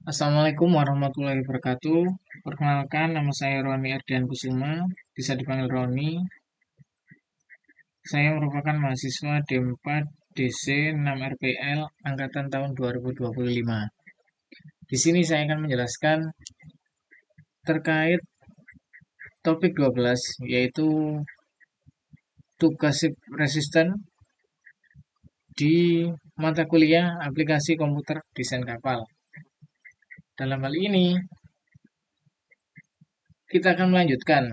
Assalamualaikum warahmatullahi wabarakatuh. Perkenalkan, nama saya Roni Ardian Kusuma, bisa dipanggil Roni. Saya merupakan mahasiswa D4 DC 6 RPL angkatan tahun 2025. Di sini saya akan menjelaskan terkait topik 12, yaitu tugas resisten di mata kuliah aplikasi komputer desain kapal. Dalam hal ini, kita akan melanjutkan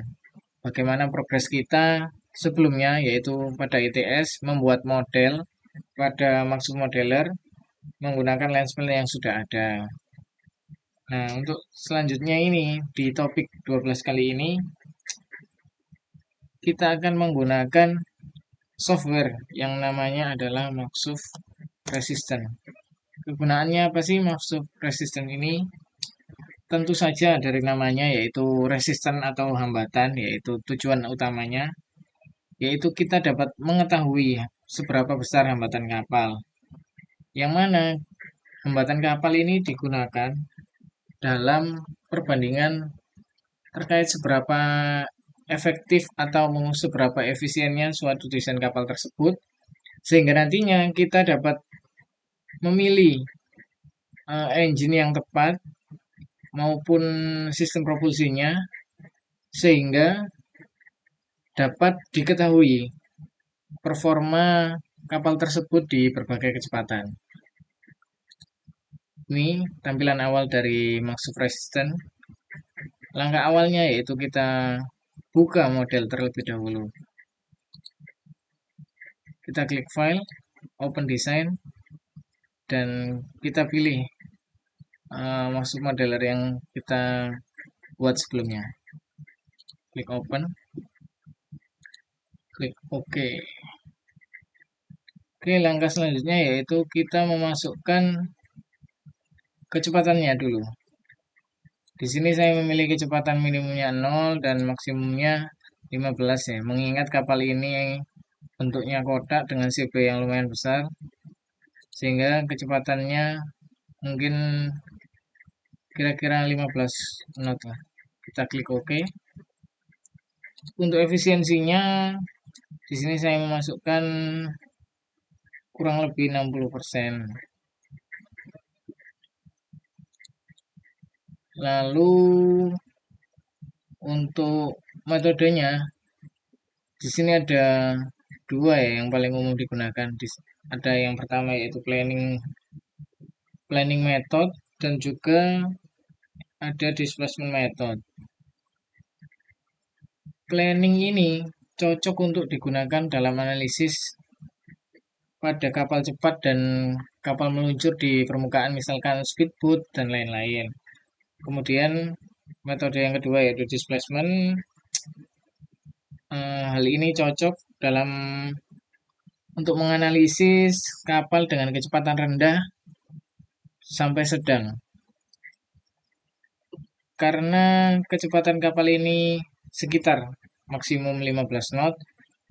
bagaimana progres kita sebelumnya, yaitu pada ITS membuat model pada maksud modeler menggunakan lens plan yang sudah ada. Nah, untuk selanjutnya ini di topik 12 kali ini kita akan menggunakan software yang namanya adalah Machine Resistant. Kegunaannya apa sih Machine Resistant ini? Tentu saja dari namanya yaitu resisten atau hambatan, yaitu tujuan utamanya yaitu kita dapat mengetahui seberapa besar hambatan kapal. Yang mana hambatan kapal ini digunakan dalam perbandingan terkait seberapa efektif atau seberapa efisiennya suatu desain kapal tersebut, sehingga nantinya kita dapat memilih engine yang tepat maupun sistem propulsinya, sehingga dapat diketahui performa kapal tersebut di berbagai kecepatan. Ini tampilan awal dari Maxuf Resistant. Langkah awalnya yaitu kita buka model terlebih dahulu. Kita klik file, open design, dan kita pilih maksud modeler yang kita buat sebelumnya. Klik open, klik OK. Oke, langkah selanjutnya yaitu kita memasukkan kecepatannya dulu. Di sini saya memilih kecepatan minimumnya 0 dan maksimumnya 15 ya. Mengingat kapal ini bentuknya kotak dengan CB yang lumayan besar, sehingga kecepatannya mungkin kira-kira 15 knot lah. Kita klik OK. Untuk efisiensinya di sini saya memasukkan kurang lebih 60%. Lalu untuk metodenya di sini ada dua ya yang paling umum digunakan. Ada yang pertama yaitu planning method dan juga ada displacement method. Planning ini cocok untuk digunakan dalam analisis pada kapal cepat dan kapal meluncur di permukaan, misalkan speedboat dan lain-lain. Kemudian metode yang kedua yaitu displacement. Hal ini cocok untuk menganalisis kapal dengan kecepatan rendah sampai sedang. Karena kecepatan kapal ini sekitar maksimum 15 knot,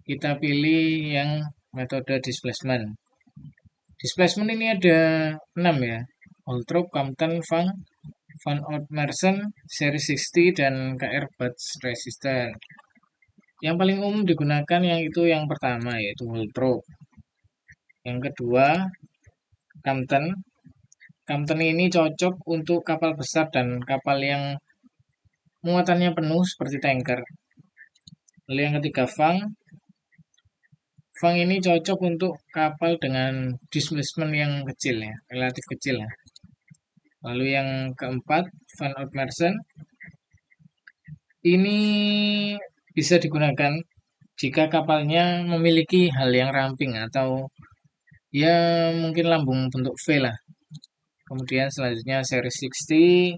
kita pilih yang metode displacement. Displacement ini ada 6 ya. Holtrop, Compton, Van Oort Mersen, Series 60, dan KR Batch Resistant. Yang paling umum digunakan yang pertama yaitu Holtrop. Yang kedua, Compton. Compton ini cocok untuk kapal besar dan kapal yang muatannya penuh seperti tanker. Lalu yang ketiga, Fang. Fang ini cocok untuk kapal dengan displacement yang kecil ya, relatif kecil ya. Lalu yang keempat, Van Oort Mersen. Ini bisa digunakan jika kapalnya memiliki hal yang ramping atau ya mungkin lambung bentuk V lah. Kemudian selanjutnya Series 60.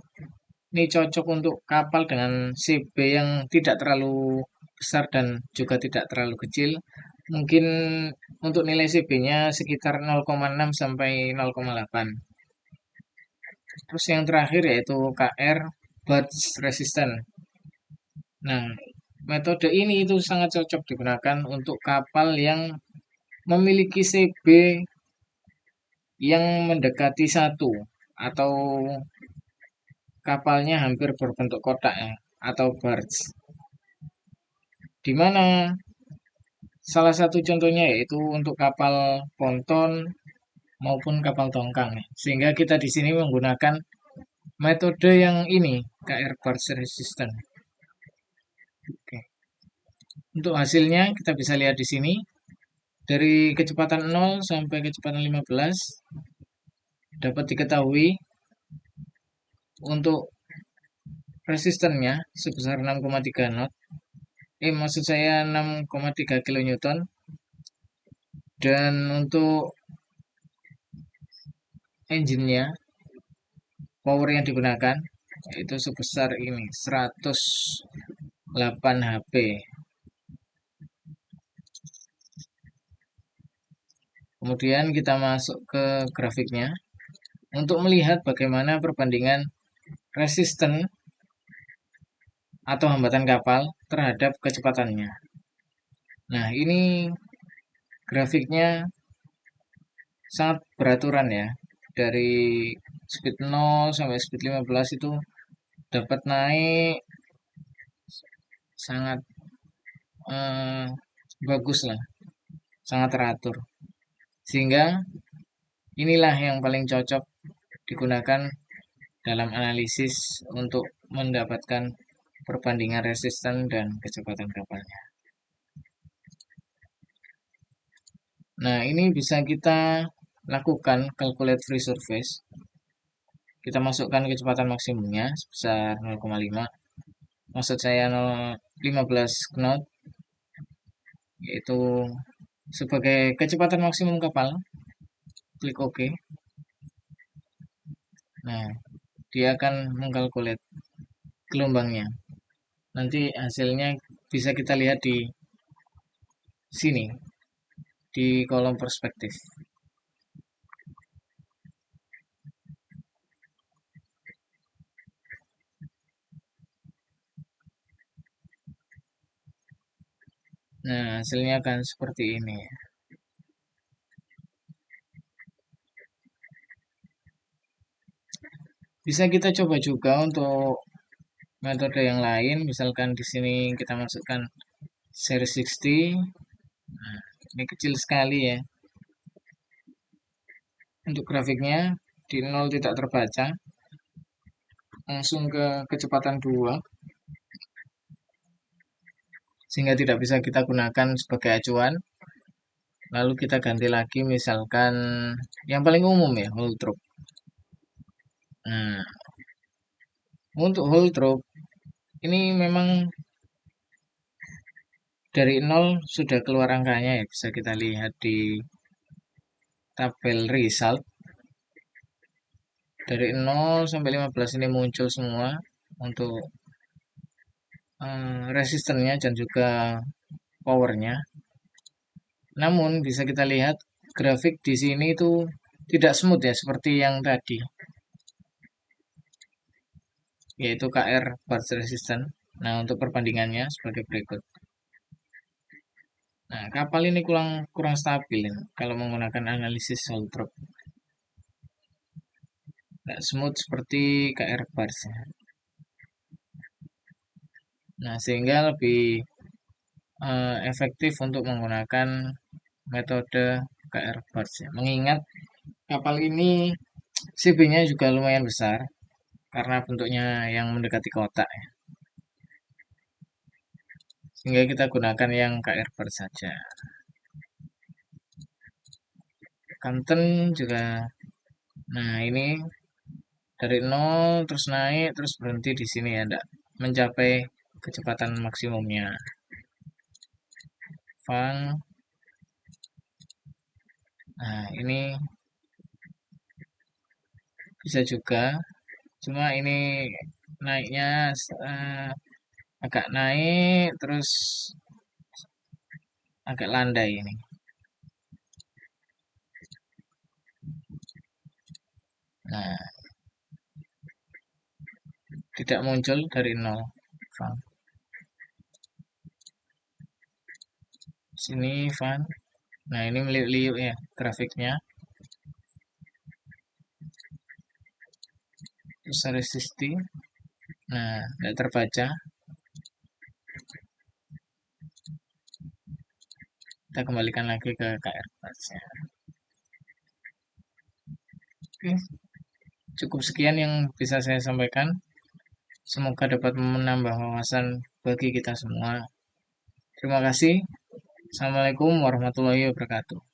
Ini cocok untuk kapal dengan CB yang tidak terlalu besar dan juga tidak terlalu kecil. Mungkin untuk nilai CB-nya sekitar 0,6 sampai 0,8. Terus yang terakhir yaitu KR Batch Resistant. Nah, metode ini itu sangat cocok digunakan untuk kapal yang memiliki CB yang mendekati 1 atau kapalnya hampir berbentuk kotak ya, atau barge. Di mana salah satu contohnya yaitu untuk kapal ponton maupun kapal tongkang ya. Sehingga kita di sini menggunakan metode yang ini, KR barge resistant. Oke. Untuk hasilnya kita bisa lihat di sini dari kecepatan 0 sampai kecepatan 15 dapat diketahui untuk resistennya sebesar 6,3 knot. Maksud saya 6,3 kilonewton. Dan untuk engine-nya, power yang digunakan yaitu sebesar ini 108 HP. Kemudian kita masuk ke grafiknya untuk melihat bagaimana perbandingan resisten atau hambatan kapal terhadap kecepatannya. Nah, ini grafiknya sangat beraturan ya. Dari speed 0 sampai speed 15 itu dapat naik sangat bagus lah, sangat teratur. Sehingga inilah yang paling cocok digunakan dalam analisis untuk mendapatkan perbandingan resisten dan kecepatan kapalnya. Nah, ini bisa kita lakukan calculate free surface. Kita masukkan kecepatan maksimumnya sebesar 0,5. Maksud saya 15 knot, yaitu sebagai kecepatan maksimum kapal. Klik OK. Nah, dia akan mengkalkulate gelombangnya. Nanti hasilnya bisa kita lihat di sini, di kolom perspektif. Nah, hasilnya akan seperti ini. Bisa kita coba juga untuk metode yang lain. Misalkan di sini kita masukkan series 60. Nah, ini kecil sekali ya. Untuk grafiknya di 0 tidak terbaca. Langsung ke kecepatan 2. Sehingga tidak bisa kita gunakan sebagai acuan. Lalu kita ganti lagi misalkan yang paling umum ya, whole troop. Nah, untuk whole troop ini memang dari 0 sudah keluar angkanya ya, bisa kita lihat di tabel result. Dari 0 sampai 15 ini muncul semua untuk resistennya dan juga powernya. Namun bisa kita lihat grafik di sini itu tidak smooth ya seperti yang tadi, yaitu KR burst resistant. Nah, untuk perbandingannya sebagai berikut. Nah, kapal ini kurang stabil ini, kalau menggunakan analisis whole troop. Tidak smooth seperti KR burst. Nah, sehingga lebih efektif untuk menggunakan metode KR burst ya. Mengingat kapal ini CB-nya juga lumayan besar karena bentuknya yang mendekati kotak ya. Sehingga kita gunakan yang KR burst saja. Kanten juga. Nah, ini dari 0 terus naik terus berhenti di sini ya, enggak mencapai kecepatan maksimumnya. Fang. Nah, ini bisa juga, cuma ini naiknya agak naik terus agak landai ini. Nah, tidak muncul dari 0. Fang. Sini Van. Nah, ini meliuk-liuk ya grafiknya. Terus resisti. Nah, tidak terbaca. Kita kembalikan lagi ke KR Plus-nya. Oke, cukup sekian yang bisa saya sampaikan. Semoga dapat menambah wawasan bagi kita semua. Terima kasih. Assalamualaikum warahmatullahi wabarakatuh.